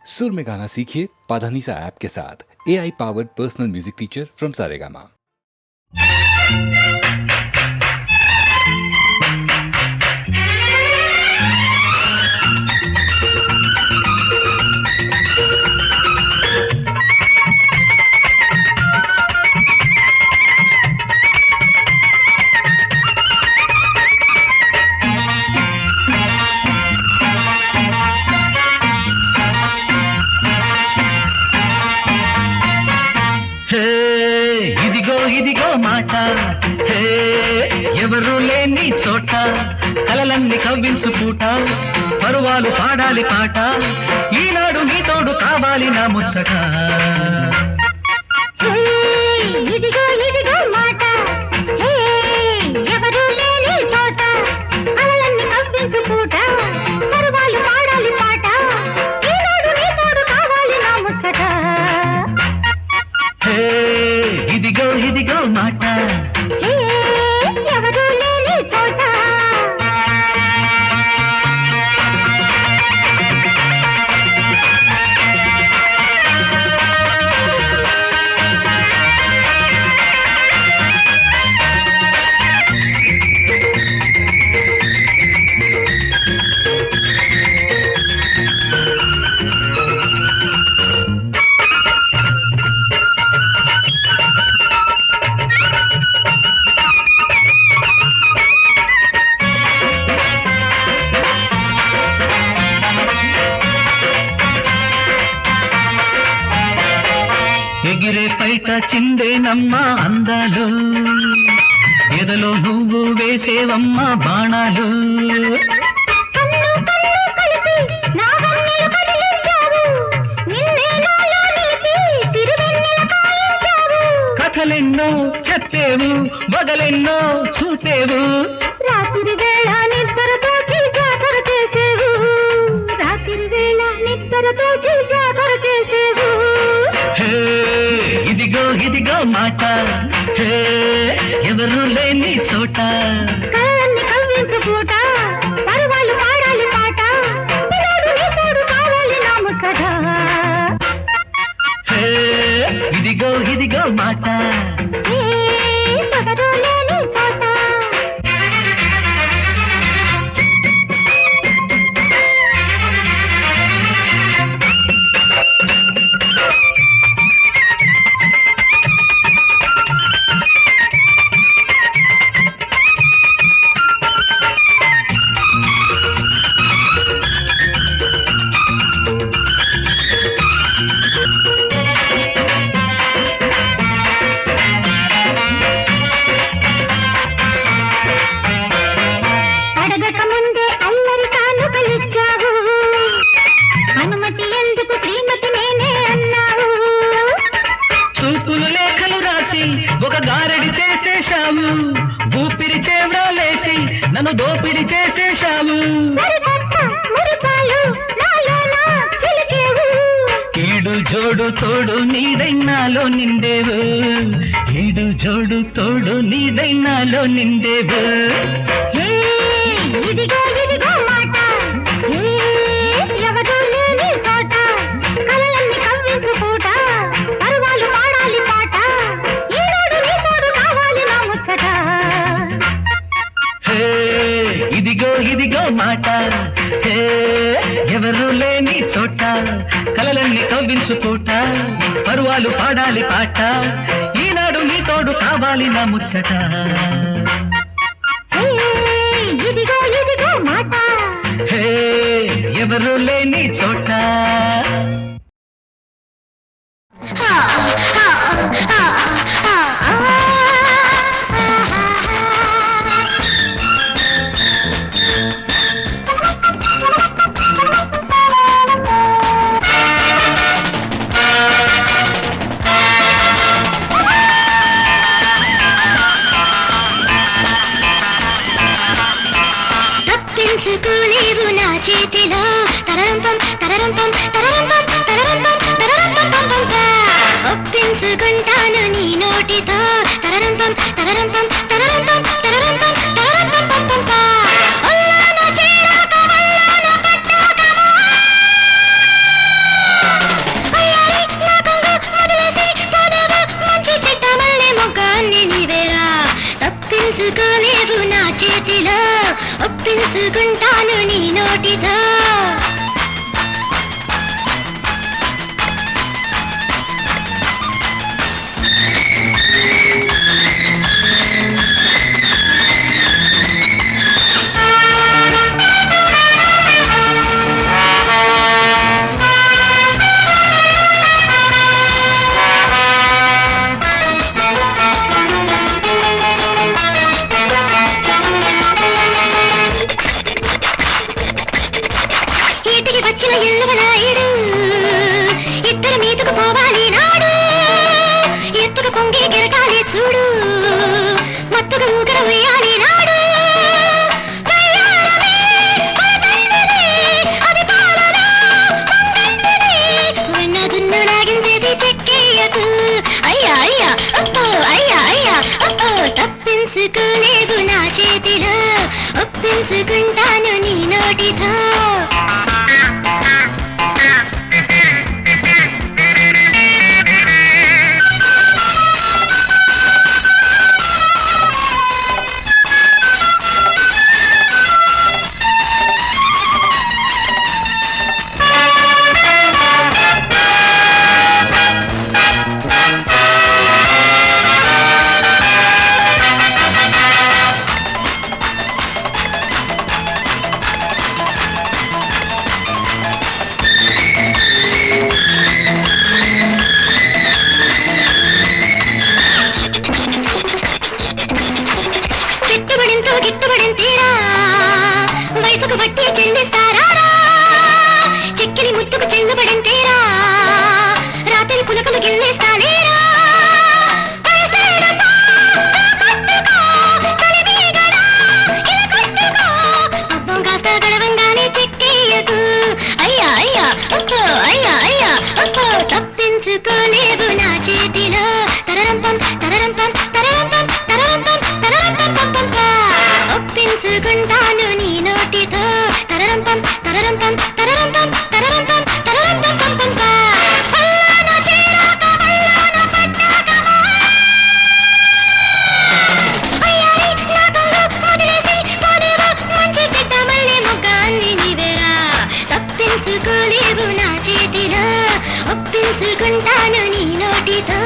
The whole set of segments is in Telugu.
सुर में गाना सीखिए पाधानीसा ऐप के साथ AI powered personal music teacher from Saregama. ఇదిగో మాట హే ఎవరు లేని చోట కలలన్నీ కవ్వించు పూట పరువాలు పాడాలి పాట ఈనాడు నీ తోడు కావాలి నా ముచ్చట ఇదిగో మాట హే ఎవరు లేని చోట కలలన్నీ కవ్వించు పూట పరువాలు పాడాలి పాట ఈనాడు నీ తోడు కావాలి నా ముచ్చట ఇదిగో మాట ఎవరు లేని చోట ఎగిరే పైట చిందేనమ్మా అందాలు ఎదలో నువ్వు వేసేవమ్మా బాణాలు కథలెన్నో చెప్పేవు బదలెన్నో చూసేవు రాత్రి వేళ నిద్రతో జాతర చేసేవు రాత్రి వేళ నిద్రతో జాతర చేసేవు ఇదిగో మాట హే ఎవరు లేని చోట కళ్ళన్ని కవ్వించు పూట పరువాలు పాడాలి పాట పిల్లాడు నీ తోడు కావాలి నా ముచ్చట హే ఇదిగో మాట ఎవరు లేని చోట అడగక ముందే అల్లరి కానుకలిచ్చావు అనుమతి ఎందుకు శ్రీమతి నేనే అన్నావు చూపులు లేఖలు రాసి ఒక గారడి చేసేశావు ఊపిరి చేవ్రాలేసి నన్ను దోపిడి చేసేశావు సరికొత్త మురిపాలు నాలోన చిలికేవు ఈడు జోడు తోడు నీదైనాలో నిండేవు ఈడు జోడు తోడు నీదైనాలో నిండేవు ఇదిగో మాట ఎవరు లేని చోట కలలన్నీ కవ్వించు పూట పరువాలు పాడాలి పాట ఈనాడు నీ తోడు కావాలి నా ముచ్చట ఇదిగో మాట హే ఎవరు లేని చోట కలలన్నీ కవ్వించు పూట పరువాలు పాడాలి పాట ఈనాడు నీ తోడు కావాలి నా ముచ్చట ఇదిగో మాట హే ఎవరు లేని చోట తప్పించుకోలేవు నా చేతిలో తరంపం తరరం తప్పించుకుంటాను నీ నోటితో వచ్చిన ఎల్లవనాయుడు ఇద్దరు మీదకు పోవాలి నాడు ఎత్తుకు పొంగి గిరకాలి చూడు మత్తుగా ఊగర వేయాలి నాడు వెన్నదున్ను లాగించేది చెక్కేయకు అయ్యా అయ్యా అప్పో అయ్యా అయ్యా అప్పో తప్పించుకోలేవు నా చేతిలో ఒప్పించుకుంటాను నీ నోటితో గిట్టుబడిన తీరా వయసుకు బట్టి చెల్లిస్తారా చెక్కిలి ముట్టుకు చెల్లుబడిన తీరా రాత్రి పులకలు గిల్లేస్తానేరా అబ్బం కాస్త గడవంగానే చెక్కేయకు అయ్యా అయ్యా అప్పో అయ్యా అయ్యా అప్పో తప్పించుకోలేవు నా చేతిలో తరరంపం తరరంపం తరరంపం తరరంపం తరరంపం ఒప్పించుకుంటాను నీ నోటితో తరరంపం తరరంపం తరరంపం తరరంపం తరరంపం తప్పించుకోలేవు నా చేతిలో ఒప్పించుకుంటాను నీ నోటితో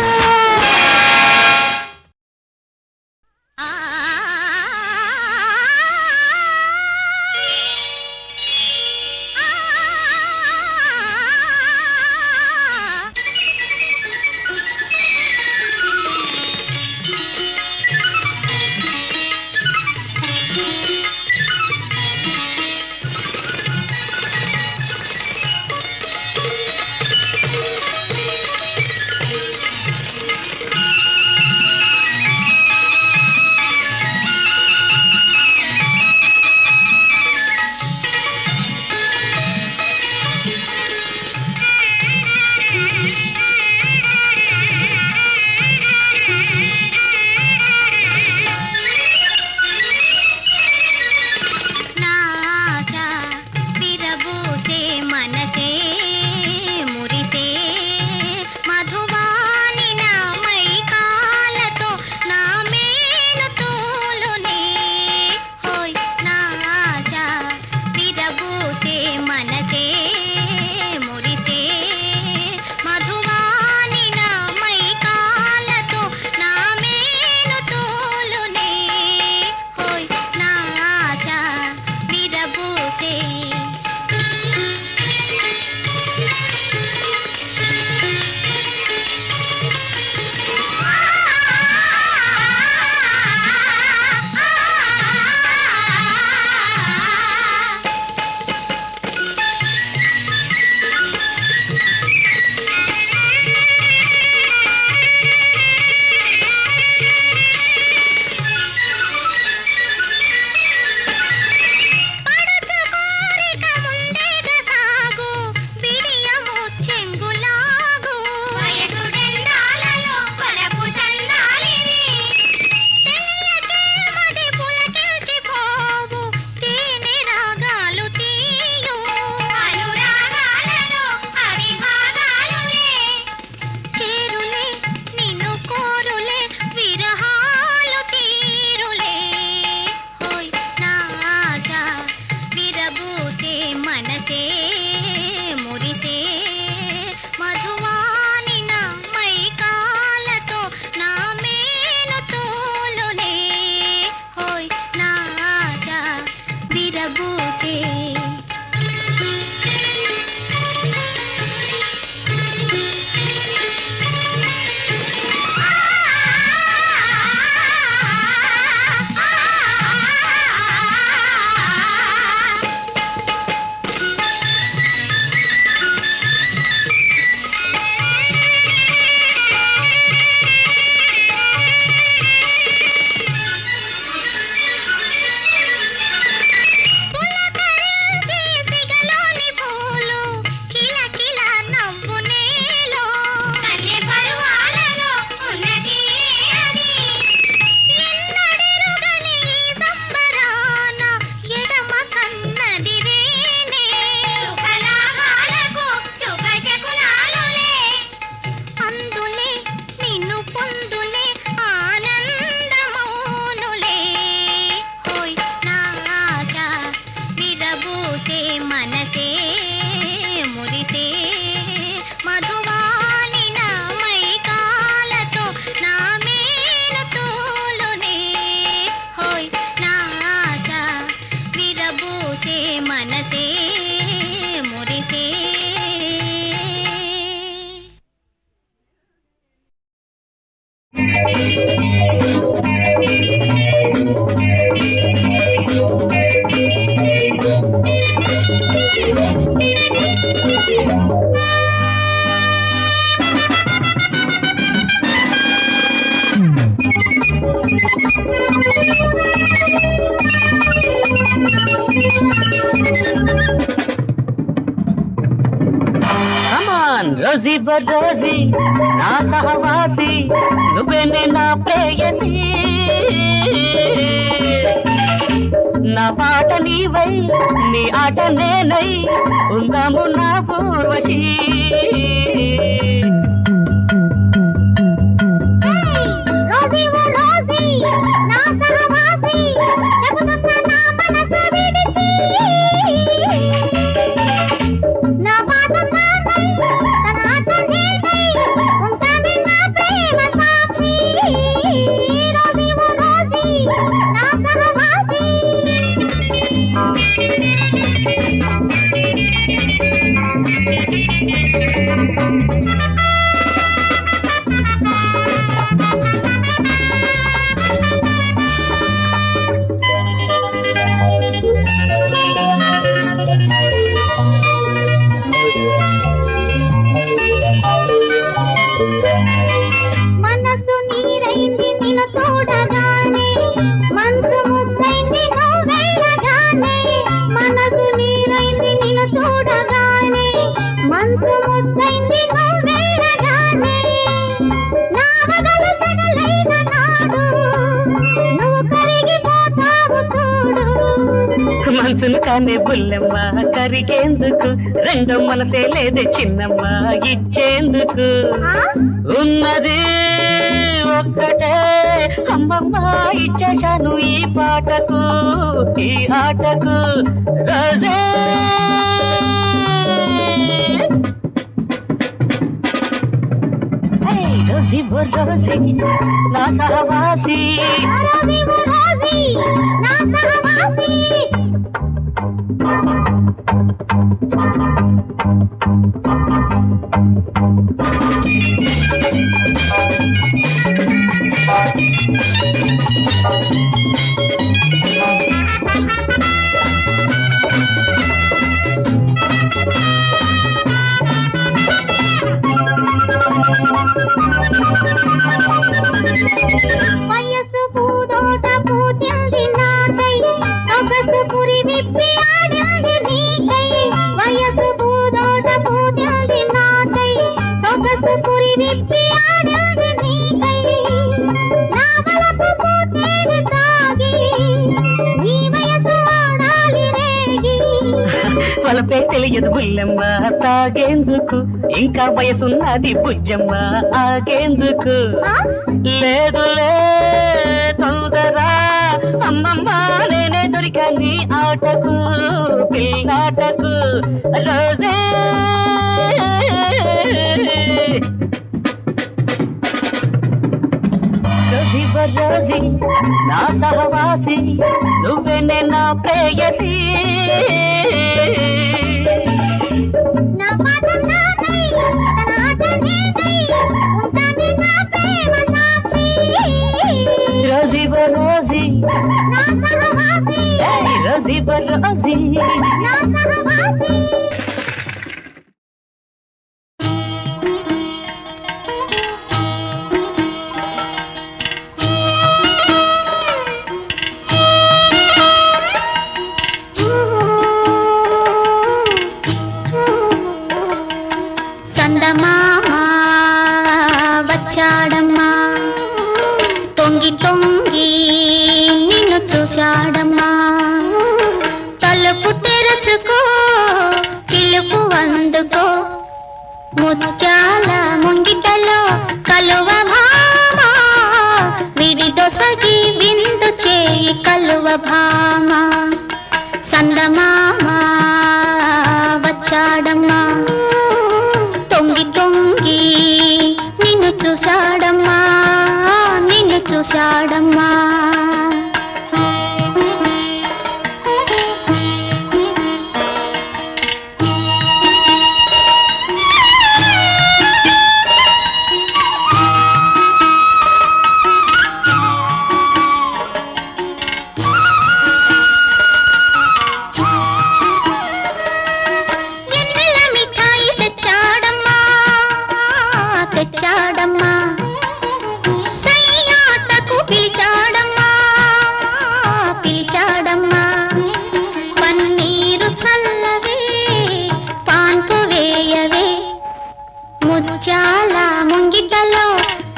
కమాన్ రోజీ బరోజీ నా సహవాసి నువ్వేనే నా ప్రేయసి నా పాట నీవై నీ ఆట నేనై ఉందాము నా పూర్వశీ రోజీ ఓ రోజీ నా సహవాసి చెబుతున్నా నా మనసు విడిచి నా పాట నాదై తన ఆట నేనై ఉంటామే నా ప్రేమ సాక్షి రోజీ ఓ రోజీ నా సహవాసి మనసు నీరైంది నిన్ను చూడగానే మనసు ముద్దైంది నువ్వు వెళ్ళగానే మనసు నీరైంది నిన్ను చూడగానే మనసు ముద్దైంది నువ్వు వెళ్ళగానే నా వదలు సగలైన నాడు నువ్వు కరిగిపోతావు చూడు మనసును కానే బుల్లెమ్మ కరిగేందుకు రెండో మనసే లేదే చిన్నమ్మ ఇచ్చేందుకు ఉన్నది ఒక్కటే అమ్మమ్మ ఇచ్చేశాను ఈ పాటకు ఈ ఆటకు రోజే రోజీ రోజీ నా సహవాసి రోజీ ఓ రోజీ నా సహవాసి వయసు పూదోట పూతింది నాకై సొగసు పురి విప్పి ఆడింది నీకై వయసు పూదోట పూతింది నాకై సొగసు పురి విప్పి ఆడింది నీకై నా వలపు పూతేని తాగి నీ వయసు ఆడాలి రేగి వలపే తెలియదు బుల్లెమ్మ తాగేందుకు ఇంకా వయసున్నది బుజ్జమ్మ ఆగేందుకు లేదులే తొందరా అమ్మమ్మ నేనే దొరికా నీ ఆటకు పిల్లాటకు రోజే రోజీ బరోజీ నా సహవాసి నువ్వేనే నా ప్రేయసి నా పాట నాదై తన ఆట నేనై ఉంటామే నా ప్రేమ సాక్షి రోజీ బరోజీ నా సహవాసి రోజీ బరోజీ నా సహవాసి సందమామ వచ్చాడమ్మా తొంగి తొంగి నిన్ను చూశాడమ్మా తలుపు తెరచుకో పిలుపు అందుకో ముత్యాల ముంగిటలో కలువ భామ విడిదొసగి విందు చేయి కలువ భామ సందమామ వచ్చాడమ్మా తొంగి తొంగి నిన్ను చూశాడమ్మా నిన్ను చూశాడమ్మా తెచ్చాడమ్మా సయ్యాటకు పిలిచాడమ్మా ముత్యాల ముంగిటలో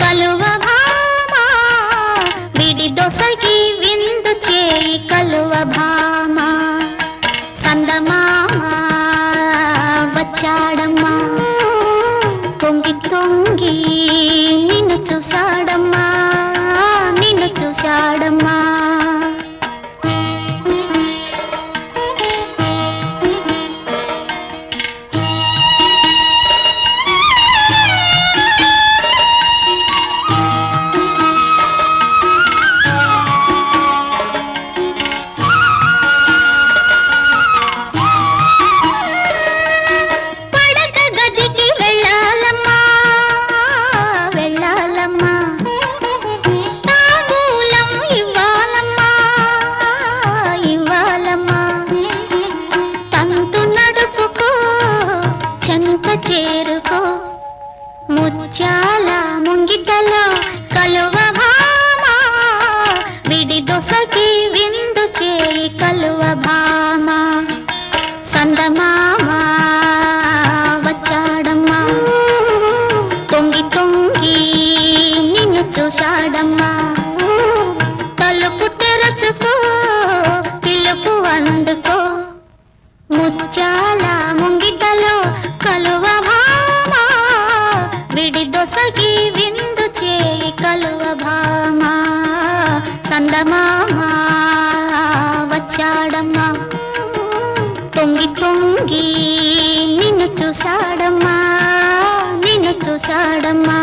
కలువ భామ విడి దొసకి విందు చేయి కలువ భామ సందమామ వచ్చాడమ్మా తొంగి తొంగి నిన్ను చూశాడమ్మా నిన్ను చూశాడమ్మా చేరుకో ముత్యాల ముంగిటలో కలువ భామ విడి దొసకి విందు చేయి కలువ భామ సందమామ వచ్చాడమ్మా తొంగి తొంగి నిన్ను చూశాడమ్మా తలుపు తెరచుకో పిలుపు అందుకో ముత్యాల ముంగిటలో కలువ భామ విడి దొసకి విందు చేయి కలువ భామ సందమామ వచ్చాడమ్మా తొంగి తొంగి నిన్ను చూశాడమ్మా నిన్ను చూశాడమ్మా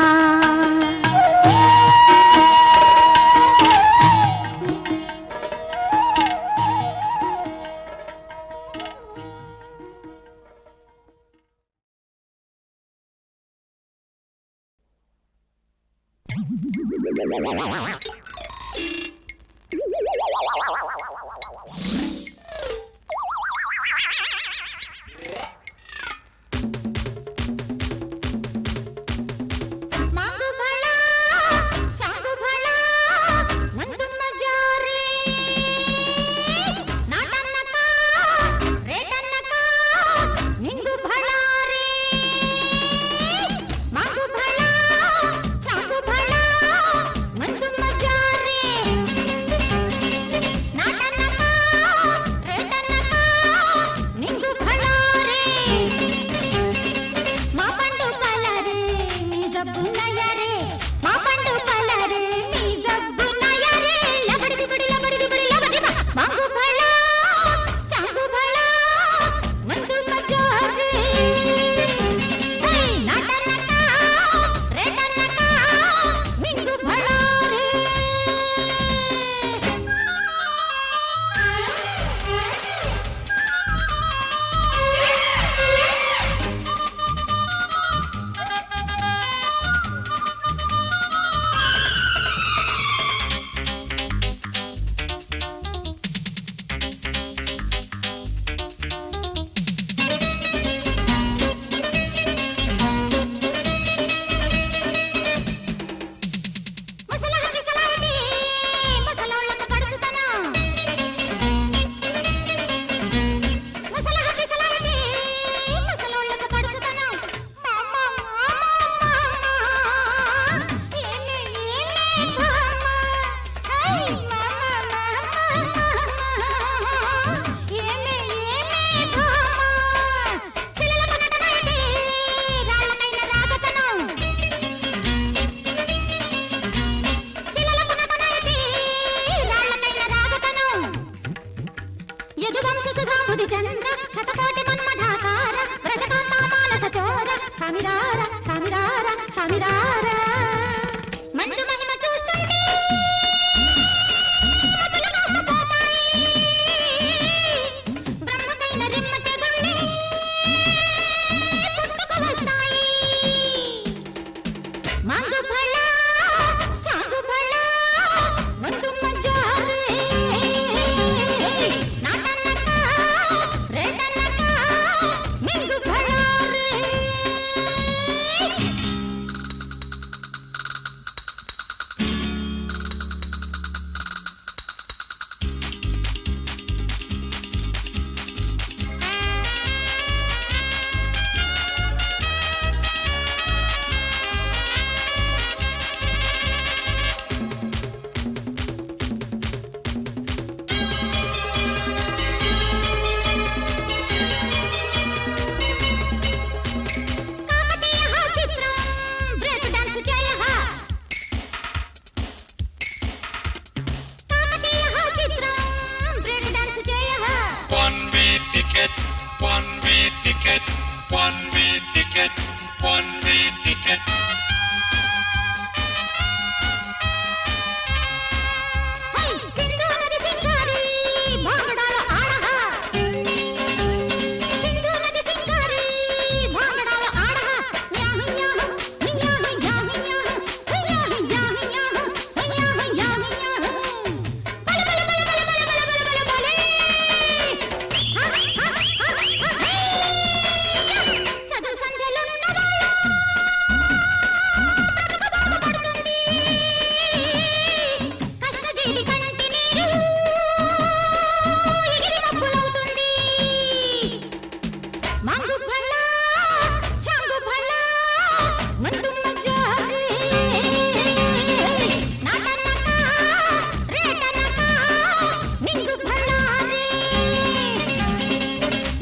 one-way ticket, one-way ticket. హై సింధు నది సింగారి భాంగడాల ఆడహా సింధు నది సింగారి భాంగడాల ఆడహా యాహ్ యాహ్ యాహ్ యాహ్ యాహ్ యాహ్ యాహ్ యాహ్ బల బల బల బల బల బల బల బల చదువు సంధ్యలో ఉన్నవాళ్ళు కష్టజీవి కంటి నీరు ఎగిరి మబ్బులవుతుంది మందు భళ్ళ చాంగు భళ్ళ మందు మజ్జారి నాటనక రేటనక నింగు భళ్ళారి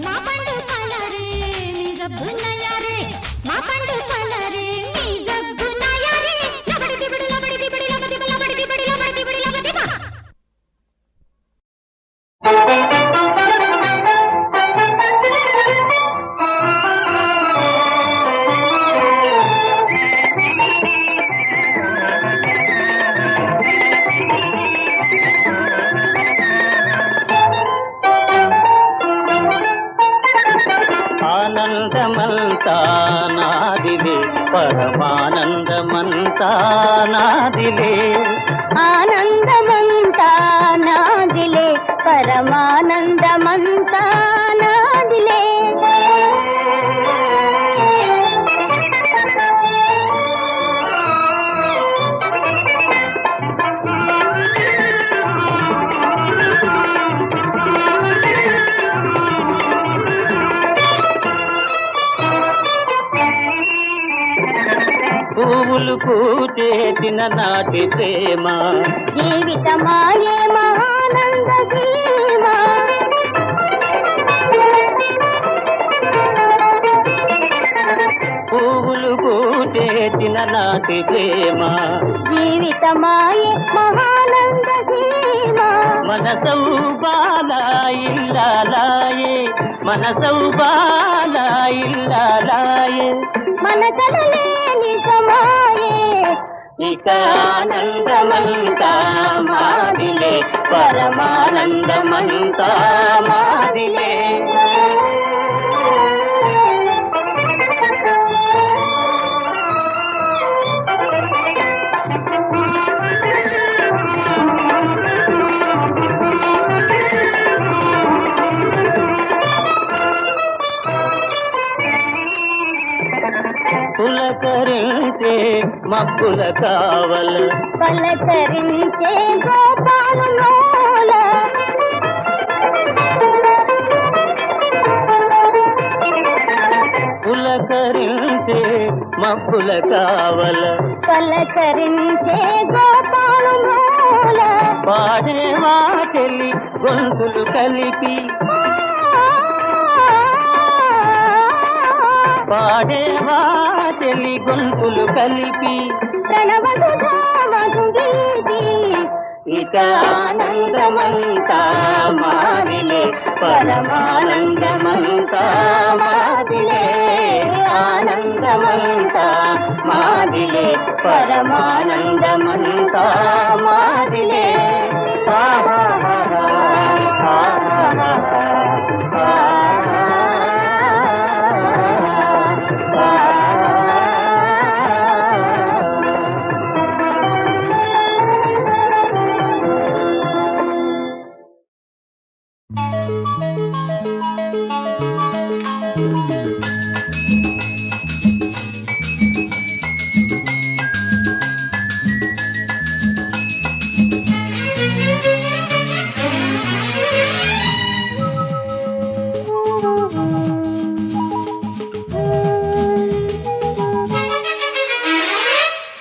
మా పండు కలరే మీ జబ్బు నయారే మా పండు కలరే మీ జబ్బు నయారే లబడి దిబడి లబడి దిబడి లబడి లబడి దిబడి లబడి దిబడి లబడి బా ఆనందమంతా నాదిలే పరమానందమంతా నాదిలే ఆనందమంతా నాదిలే పరమానందమంతా నాదిలే పువ్వులు పూచేసిన నాటి ప్రేమ జీవితమాయే మహానంద సీమా పువ్వులు పూచేసిన నాటి ప్రేమ జీవితమాయే మహానంద సీమా మన సౌబాల ఇల్లాలాయే మన సౌబాల ఇల్లాలాయే మన కలలే నిజమాయే ఇక ఆనందమంతా మాదిలే పరమానందమంతా మాదిలే పులకరించే మబ్బుల కావల పలకరించే గోపాలలోల పులకరించే మబ్బుల కావల పలకరించే గోపాలలోల పాడే వాచెలి గొంతులు కలిపి పాడే వాచెలి గొంతులు కలిపి ప్రణవసుధామధు గీతి ఇక ఆనందమంతా మాదిలే పరమానందమంతా మాదిలే ఆనందమంతా మాదిలే పరమానందమంతా మాదిలే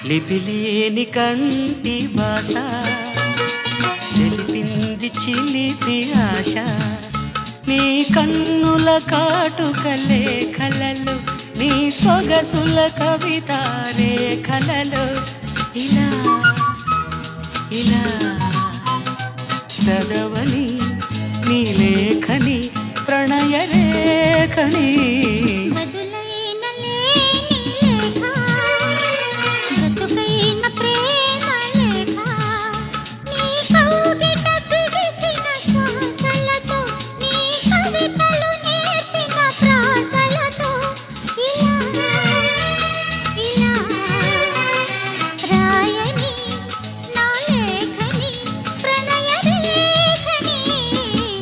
లిపిలేని కంటి భాష తెలిపింది చిలిపి ఆశ నీ కన్నుల కాటుకలే కలలు నీ సొగసుల కవిత రేఖలలో ఇలా ఇలా చదవని నీ లేఖని ప్రణయ రేఖని మధుల ఇలా రాయని నా లేఖని ప్రణయ రేఖని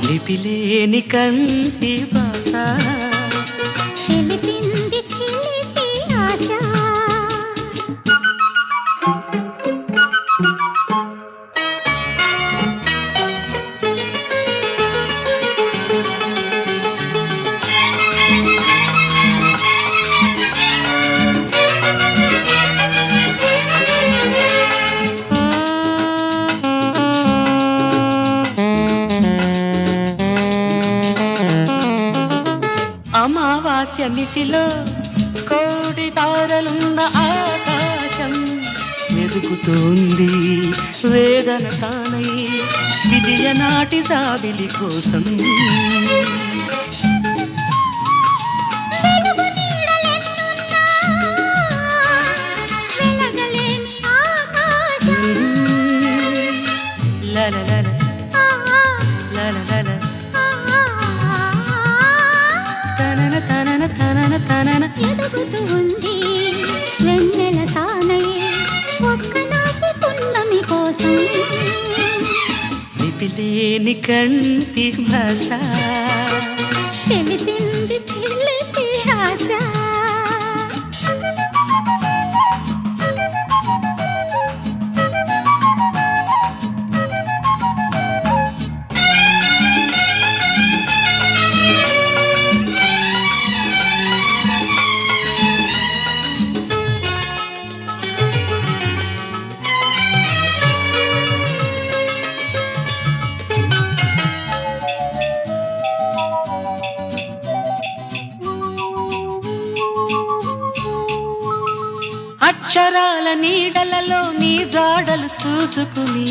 లిపిలేని కంటి భాష తెలిపింది చిలిపి ఆశ అమావాస్య నిశిలో కోటి తారలున్న ఆకాశం వెతుకుతోంది వేదన తానై విజయ నాటి జాబిలి కోసం వెలుగు నీడలెన్నున్నా వెలగలేని ఆకాశం లలలల ఆ, లలలల ఆ, తనన తనన తనన తనన ఎదుగుతూ ఉంది వెన్నెల తానై ఒక్కనాటి పున్నమి కోసం లిపిలేని కంటి భాష తెలిసింది చిలిపి ఆశ అక్షరాల నీడలలో నీ జాడలు చూసుకుని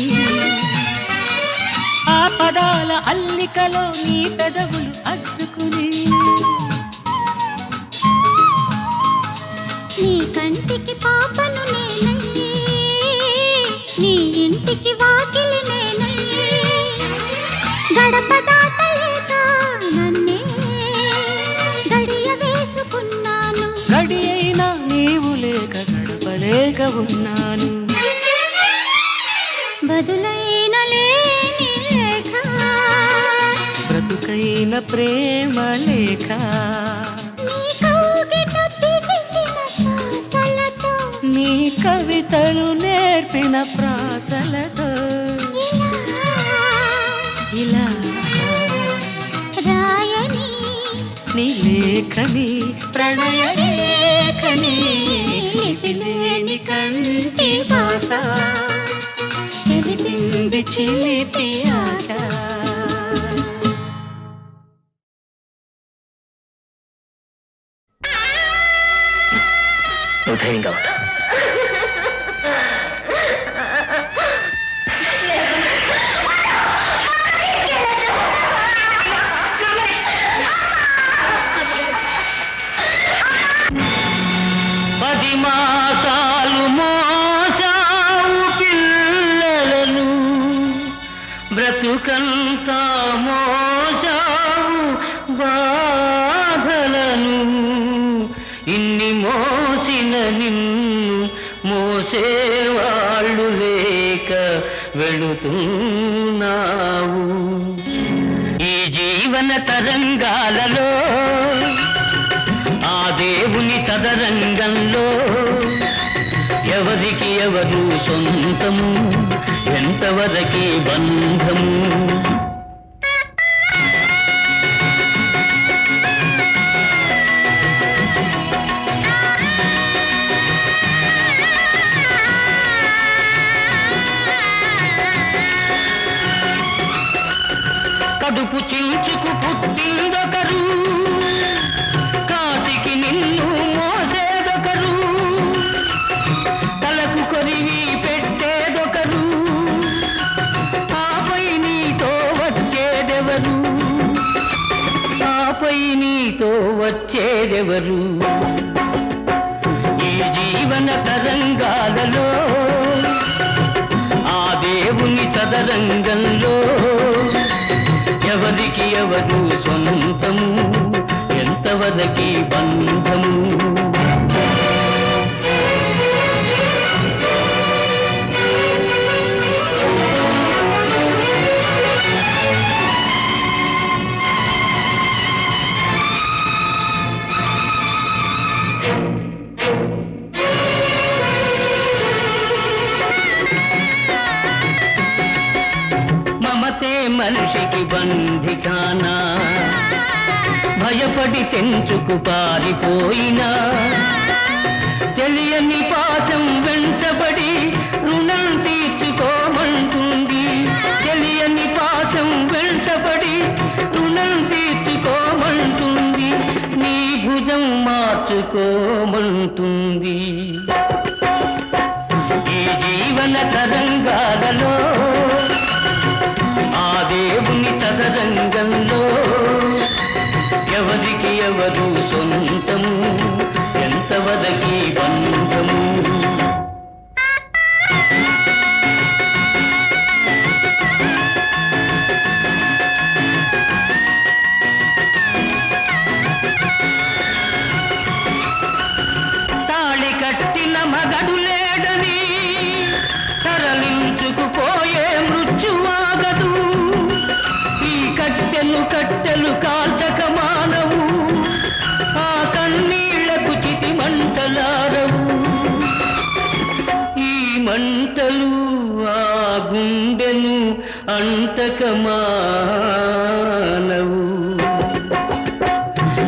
ఆ పదాల అల్లికలో నీ పెదవులు అద్దుకుని నీ కంటికి పాపను నేనయ్యి నీ ఇంటికి వాకిలి నేనయ్యి గడప దాటలేక నన్నే గడియ వేసుకున్నాను గడి అయినా నీవు లేక గడపలేక ఉన్నాను బదులైన లేని లేఖ బ్రతుకైన ప్రేమ లేఖ నీ కౌగిట బిగిసిన శ్వాసలతో నీ కవితలు నేర్పిన ప్రాసలతో ఇలా ఇలా రాయని నీ లేఖని ప్రణయ రేఖని లిపిలేని కంటి భాష తెలిపింది చిలిపి ఆశ నువ్వు ధైర్యంగా ఉంటా పది మాసాలు మోసావు పిల్లలను బ్రతుకంతా మోసావు బాధలను ఇన్ని మోసిన నిన్ను మోసేవాళ్ళు లేక వెళుతున్నావు ఈ జీవన తరంగాలలో ఆ దేవుని చదరంగంలో ఎవరికి ఎవరు సొంతము ఎంతవరకి బంధము కడుపు చించుకు పుట్టిందొకరు కాటికి నిన్ను మోసేదొకరు తలకు కొరివి పెట్టేదొకరు ఆపై నీతో వచ్చేదెవరు ఆపై నీతో వచ్చేదెవరు ఈ జీవన తరంగాలలో ఆ దేవుని చదరంగంలో ఎవరికి ఎవరు సొంతము ఎంతవరకి బంధము మనిషికి బంధికానా భయపడి తెంచుకు పారిపోయినా తెలియని పాశం వెంటబడి రుణం తీర్చుకోమంటుంది తెలియని పాశం వెంటబడి రుణం తీర్చుకోమంటుంది నీ భుజం మార్చుకోమంటుంది ఈ జీవన తరంగాలలో ఆ దేవుని చదరంగంలో ఎవరికి ఎవరు సొంతము ఎంతవరకి బంధము తాళి కట్టిన మగడు లేడని తరలించుకుపోయే మృత్యువాగదు ఈ కట్టెలు కాల్చక మానవు ఆ కన్నీళ్లకు చితి మంటలారవు ఈ మంటలు ఆ గుండెను అంటక మానవు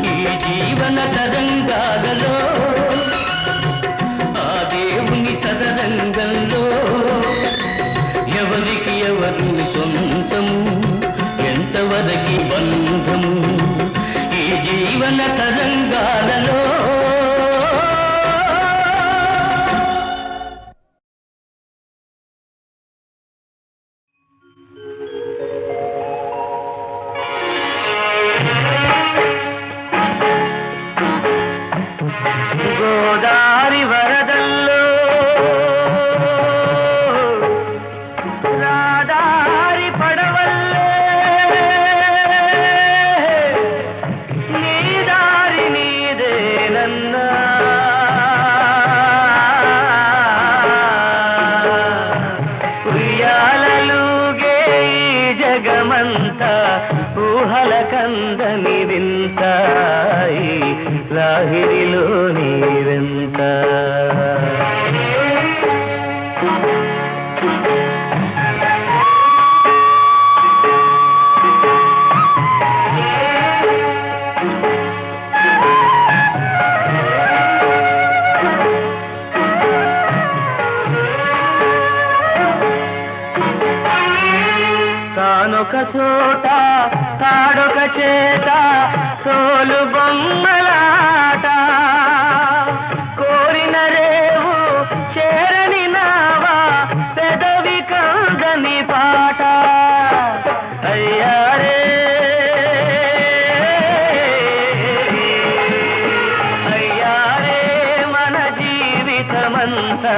ఈ జీవన తరంగాలలో ఆ దేవుని చదరంగంలో ఎవరికి ఎవరు సొంతము ఎంతవరకి బంధము ఈ జీవన తరంగాలలో గోదారి వరదల్లో రాదారి పడవల్లే నీ దారి నీదేనన్నా ఉయ్యాలలుగే ఈ జగమంతా ఊహల కందని వింతాయి లాహిరిలో నీవెంత తానొక చోట తాడొక చేత తోలు బొమ్మలాట కోరిన రేవు చేరని నావా పెదవి కందని పాట అయ్యారే అయ్యారే మన జీవితమంతా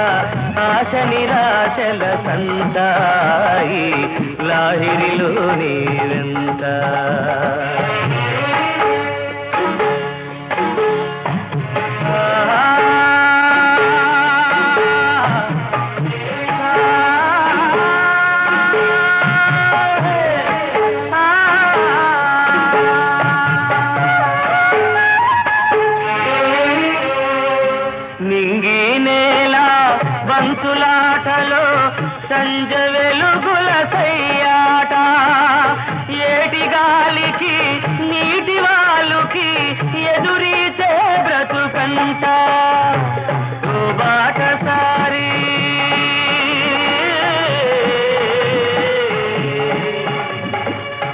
ఆశ నిరాశల సంతాయి లాహిరిలో నీవెంత నింగి నేల బంతులాటలో సంజ వెలుగుల సయ్యాట ఏటి గాలికి నీటి వాలుకి ఎదురీచే బ్రతుకంట ఓ బాటసారి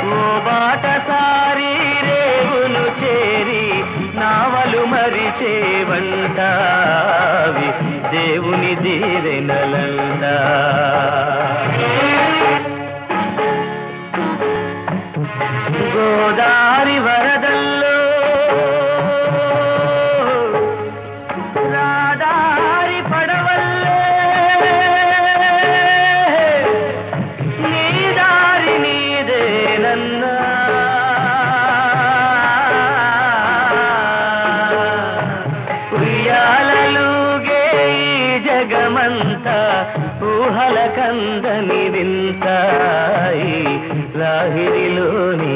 ఓ బాటసారి రేవును చేరి నావలు మరిచేవంటావి దేవుని దీవెనలంట గోదారి వరదల్లో రాదారి పడవల్లే నీ దారి నీదేనన్నా ఉయ్యాలలుగే ఈ జగమంతా ఊహల కందని వింతాయి లాహిరిలో నీ